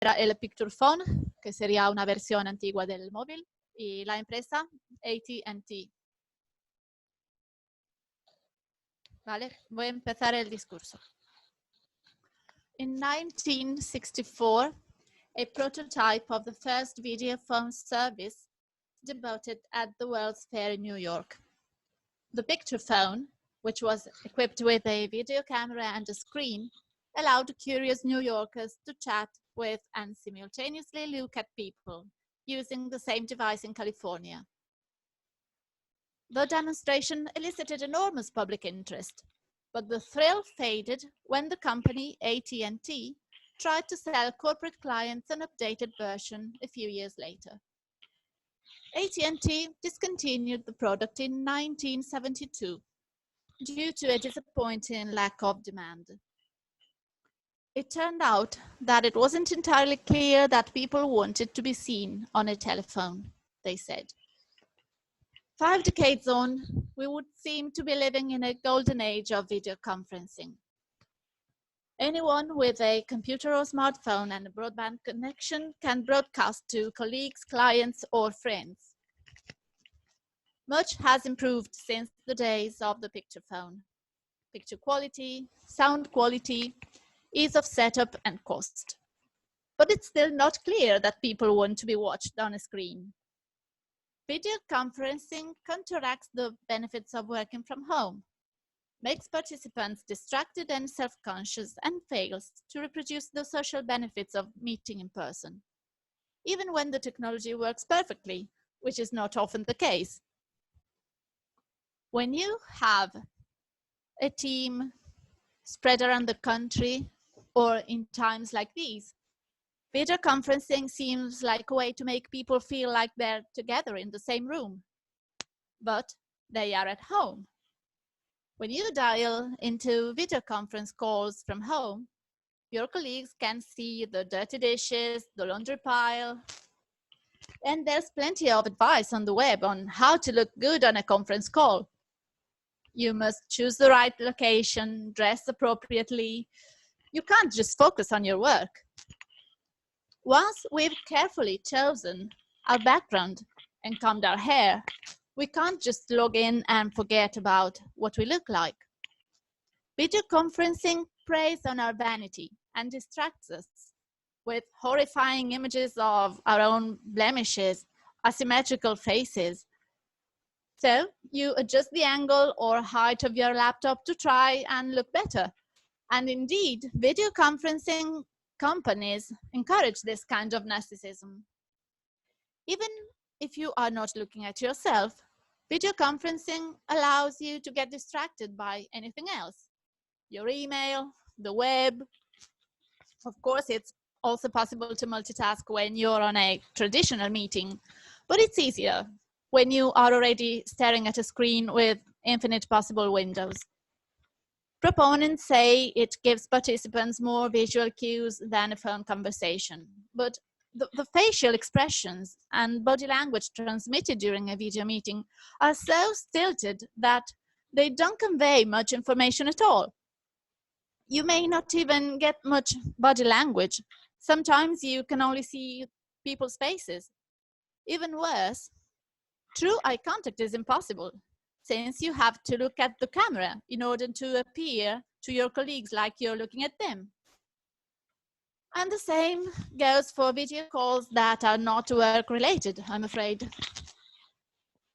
era el Picture Phone, que sería una versión antigua del móvil, y la empresa AT&T. Vale, voy a empezar el discurso. In 1964, a prototype of the first video phone service debuted at the World's Fair in New York. The Picture Phone, which was equipped with a video camera and a screen, allowed curious New Yorkers to chat with and simultaneously look at people using the same device in California. The demonstration elicited enormous public interest, but the thrill faded when the company AT&T tried to sell corporate clients an updated version a few years later. AT&T discontinued the product in 1972 due to a disappointing lack of demand. It turned out that it wasn't entirely clear that people wanted to be seen on a telephone, they said. 5 decades on, we would seem to be living in a golden age of video conferencing. Anyone with a computer or smartphone and a broadband connection can broadcast to colleagues, clients, or friends. Much has improved since the days of the picture phone. Picture quality, sound quality, ease of setup, and cost. But it's still not clear that people want to be watched on a screen. Video conferencing counteracts the benefits of working from home, makes participants distracted and self-conscious, and fails to reproduce the social benefits of meeting in person, even when the technology works perfectly, which is not often the case. When you have a team spread around the country, or in times like these, video conferencing seems like a way to make people feel like they're together in the same room, but they are at home. When you dial into video conference calls from home, your colleagues can see the dirty dishes, the laundry pile, and there's plenty of advice on the web on how to look good on a conference call. You must choose the right location, dress appropriately. You can't just focus on your work. Once we've carefully chosen our background and combed our hair, we can't just log in and forget about what we look like. Video conferencing preys on our vanity and distracts us with horrifying images of our own blemishes, asymmetrical faces. So you adjust the angle or height of your laptop to try and look better. And indeed, video conferencing companies encourage this kind of narcissism. Even if you are not looking at yourself, video conferencing allows you to get distracted by anything else. Your email, the web. Of course, it's also possible to multitask when you're on a traditional meeting, but it's easier when you are already staring at a screen with infinite possible windows. Proponents say it gives participants more visual cues than a phone conversation, but the facial expressions and body language transmitted during a video meeting are so stilted that they don't convey much information at all. You may not even get much body language. Sometimes you can only see people's faces. Even worse, true eye contact is impossible, since you have to look at the camera in order to appear to your colleagues like you're looking at them. And the same goes for video calls that are not work-related, I'm afraid.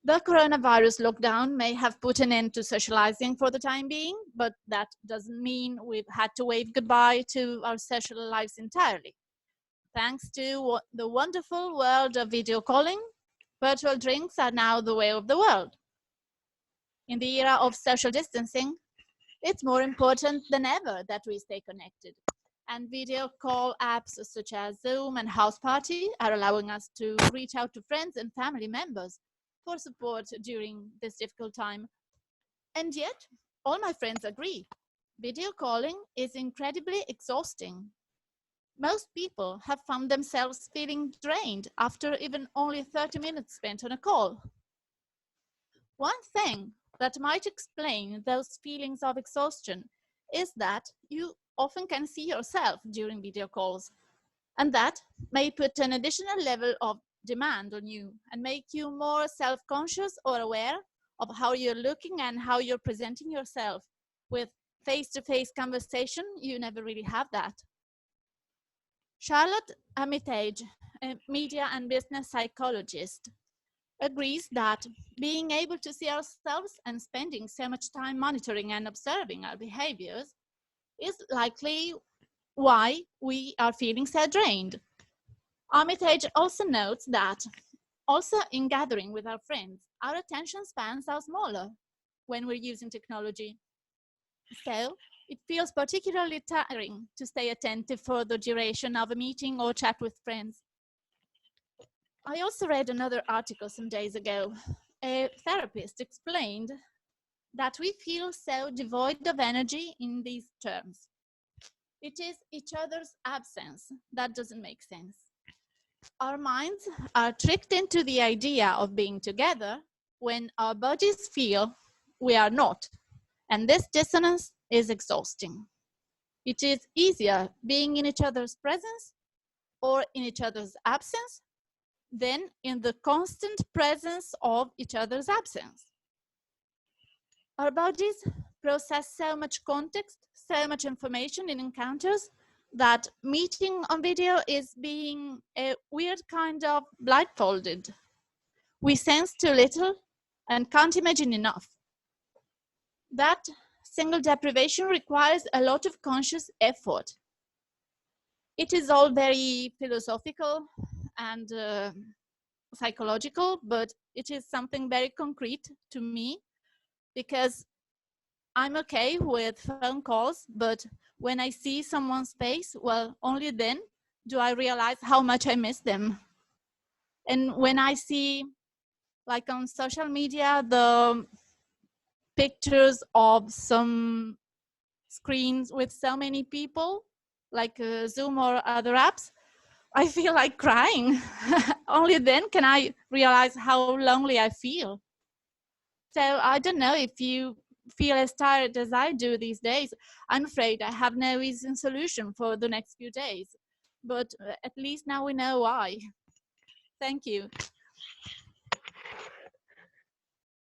The coronavirus lockdown may have put an end to socializing for the time being, but that doesn't mean we've had to wave goodbye to our social lives entirely. Thanks to the wonderful world of video calling, virtual drinks are now the way of the world. In the era of social distancing, it's more important than ever that we stay connected. And video call apps such as Zoom and House Party are allowing us to reach out to friends and family members for support during this difficult time. And yet, all my friends agree, video calling is incredibly exhausting. Most people have found themselves feeling drained after even only 30 minutes spent on a call. One thing that might explain those feelings of exhaustion is that you often can see yourself during video calls. And that may put an additional level of demand on you and make you more self-conscious or aware of how you're looking and how you're presenting yourself. With face-to-face conversation, you never really have that. Charlotte Armitage, a media and business psychologist, agrees that being able to see ourselves and spending so much time monitoring and observing our behaviors is likely why we are feeling so drained. Armitage also notes that also in gathering with our friends, our attention spans are smaller when we're using technology. So it feels particularly tiring to stay attentive for the duration of a meeting or chat with friends. I also read another article some days ago. A therapist explained that we feel so devoid of energy in these terms. It is each other's absence that doesn't make sense. Our minds are tricked into the idea of being together when our bodies feel we are not, and this dissonance is exhausting. It is easier being in each other's presence or in each other's absence than in the constant presence of each other's absence. Our bodies process so much context, so much information in encounters that meeting on video is being a weird kind of blindfolded. We sense too little and can't imagine enough. That single deprivation requires a lot of conscious effort. It is all very philosophical and psychological, but it is something very concrete to me because I'm okay with phone calls, but when I see someone's face, well, only then do I realize how much I miss them. And when I see, like on social media, the pictures of some screens with so many people, like Zoom or other apps, I feel like crying. Only then can I realize how lonely I feel. So I don't know if you feel as tired as I do these days. I'm afraid I have no easy solution for the next few days, but at least now we know why. Thank you.